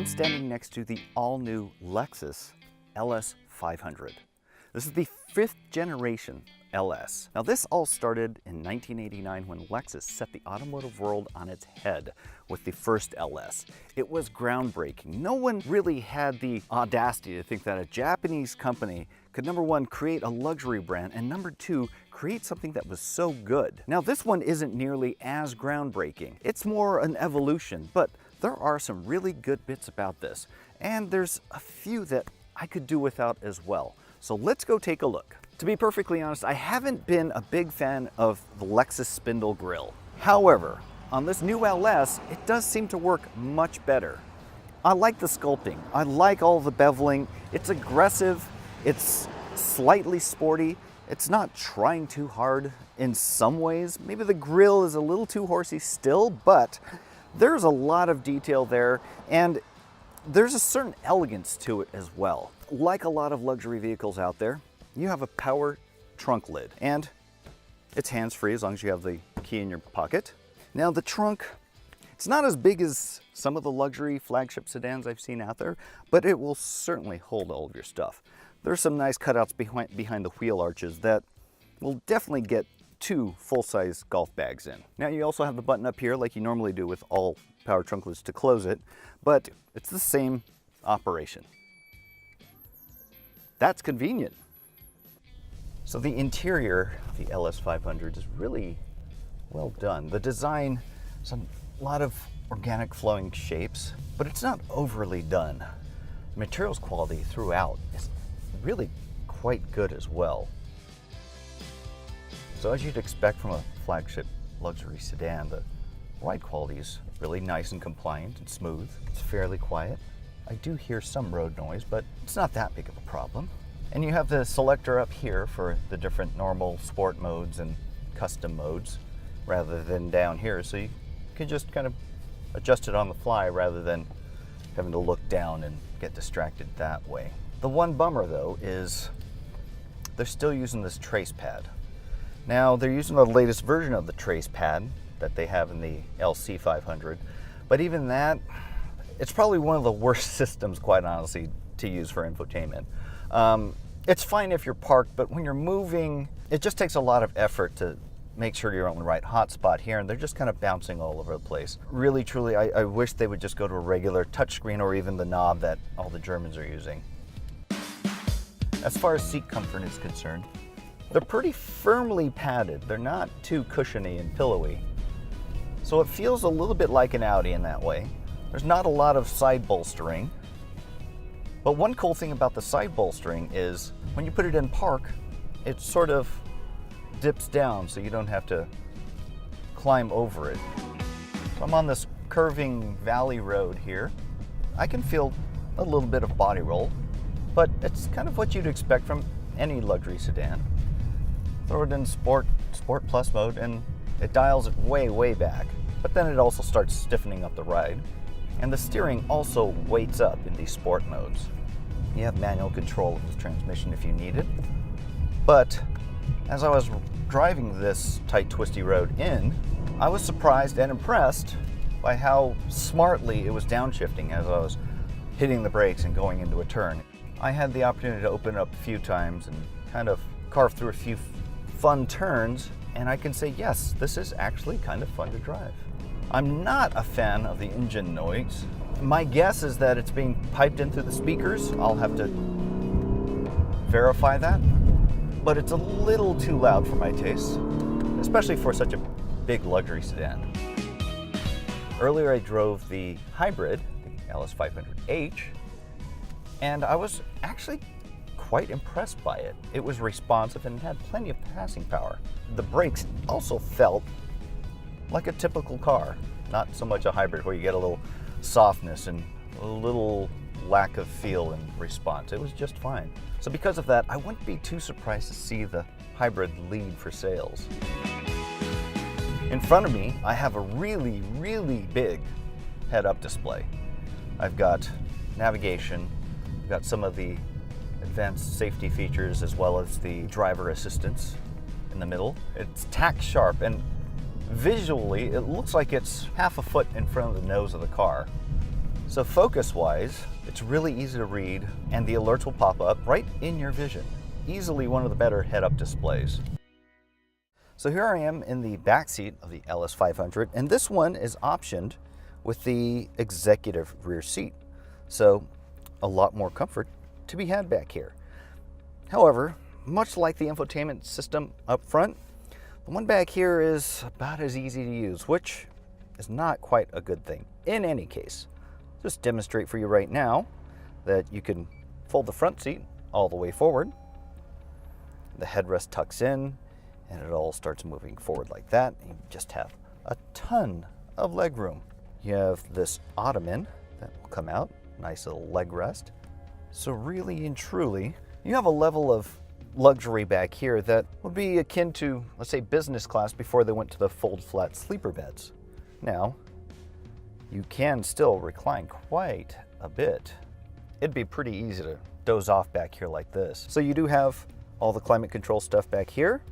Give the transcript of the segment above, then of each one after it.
I'm standing next to the all-new Lexus LS 500. This is the 5th generation LS. Now this all started in 1989 when Lexus set the automotive world on its head with the first LS. It was groundbreaking. No one really had the audacity to think that a Japanese company could, number one, create a luxury brand, and number two, create something that was so good. Now this one isn't nearly as groundbreaking. It's more an evolution, but there are some really good bits about this, and there's a few that I could do without as well. So let's go take a look. To be perfectly honest, I haven't been a big fan of the Lexus spindle grille. However, on this new LS, it does seem to work much better. I like the sculpting. I like all the beveling. It's aggressive. It's slightly sporty. It's not trying too hard in some ways. Maybe the grille is a little too horsey still, but there's a lot of detail there, and there's a certain elegance to it as well. Like a lot of luxury vehicles out there, you have a power trunk lid, and it's hands-free as long as you have the key in your pocket. Now the trunk, it's not as big as some of the luxury flagship sedans I've seen out there, but it will certainly hold all of your stuff. There's some nice cutouts behind the wheel arches that will definitely get 2 full-size golf bags in. Now you also have the button up here like you normally do with all power trunk lids to close it, but it's the same operation. That's convenient. So the interior of the LS 500 is really well done. The design is a lot of organic flowing shapes, but it's not overly done. The materials quality throughout is really quite good as well. So as you'd expect from a flagship luxury sedan, the ride quality is really nice and compliant and smooth. It's fairly quiet. I do hear some road noise, but it's not that big of a problem. And you have the selector up here for the different normal sport modes and custom modes rather than down here. So you can just kind of adjust it on the fly rather than having to look down and get distracted that way. The one bummer though is they're still using this trace pad. Now they're using the latest version of the trace pad that they have in the LC 500, but even that, it's probably one of the worst systems, quite honestly, to use for infotainment. It's fine if you're parked, but when you're moving, it just takes a lot of effort to make sure you're on the right hotspot here, and they're just kind of bouncing all over the place. Really, truly, I wish they would just go to a regular touchscreen or even the knob that all the Germans are using. As far as seat comfort is concerned, they're pretty firmly padded. They're not too cushiony and pillowy. So it feels a little bit like an Audi in that way. There's not a lot of side bolstering. But one cool thing about the side bolstering is when you put it in park, it sort of dips down so you don't have to climb over it. So I'm on this curving valley road here. I can feel a little bit of body roll, but it's kind of what you'd expect from any luxury sedan. Throw it in Sport Plus mode and it dials it way back, but then it also starts stiffening up the ride. And the steering also weights up in these sport modes. You have manual control of the transmission if you need it. But as I was driving this tight, twisty road in, I was surprised and impressed by how smartly it was downshifting as I was hitting the brakes and going into a turn. I had the opportunity to open it up a few times and kind of carve through a few fun turns, and I can say, yes, this is actually kind of fun to drive. I'm not a fan of the engine noise. My guess is that it's being piped in through the speakers. I'll have to verify that. But it's a little too loud for my taste, especially for such a big luxury sedan. Earlier I drove the hybrid, the LS 500H, and I was actually quite impressed by it. It was responsive and had plenty of passing power. The brakes also felt like a typical car, not so much a hybrid where you get a little softness and a little lack of feel and response. It was just fine. So because of that, I wouldn't be too surprised to see the hybrid lead for sales. In front of me, I have a really big head-up display. I've got navigation, I've got some of the advanced safety features as well as the driver assistance in the middle. It's tack sharp, and visually, it looks like it's half a foot in front of the nose of the car. So focus-wise, it's really easy to read, and the alerts will pop up right in your vision. Easily one of the better head-up displays. So here I am in the back seat of the LS500, and this one is optioned with the executive rear seat. So a lot more comfort to be had back here. However, much like the infotainment system up front, the one back here is about as easy to use, which is not quite a good thing. In any case, just demonstrate for you right now that you can fold the front seat all the way forward. The headrest tucks in and it all starts moving forward like that. You just have a ton of leg room. You have this ottoman that will come out, nice little leg rest. So really and truly, you have a level of luxury back here that would be akin to, let's say, business class before they went to the fold flat sleeper beds. Now, you can still recline quite a bit. It'd be pretty easy to doze off back here like this. So you do have all the climate control stuff back here,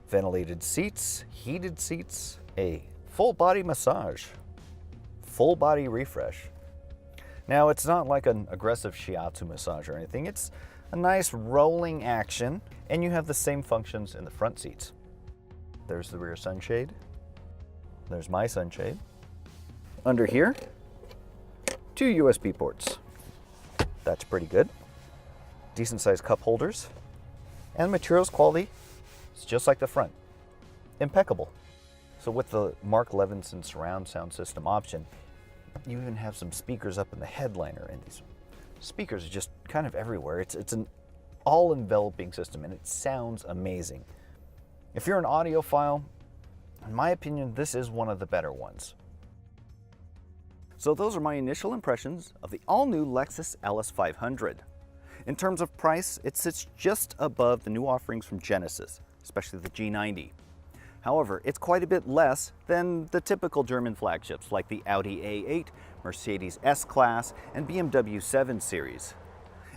ventilated seats, heated seats, a full body massage, full body refresh. Now, it's not like an aggressive shiatsu massage or anything. It's a nice rolling action, and you have the same functions in the front seats. There's the rear sunshade. There's my sunshade. Under here, 2 USB ports. That's pretty good. Decent sized cup holders. And materials quality is just like the front. Impeccable. So with the Mark Levinson surround sound system option, you even have some speakers up in the headliner, and these speakers are just kind of everywhere. It's an all-enveloping system, and it sounds amazing. If you're an audiophile, in my opinion, this is one of the better ones. So those are my initial impressions of the all-new Lexus LS500. In terms of price, it sits just above the new offerings from Genesis, especially the G90. However, it's quite a bit less than the typical German flagships like the Audi A8, Mercedes S-Class, and BMW 7 Series.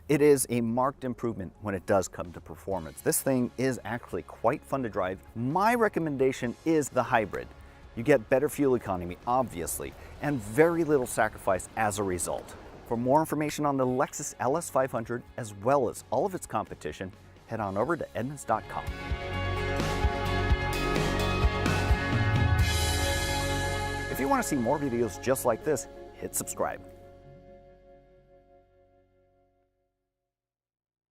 It is a marked improvement when it does come to performance. This thing is actually quite fun to drive. My recommendation is the hybrid. You get better fuel economy, obviously, and very little sacrifice as a result. For more information on the Lexus LS500, as well as all of its competition, head on over to Edmunds.com. If you want to see more videos just like this, hit subscribe.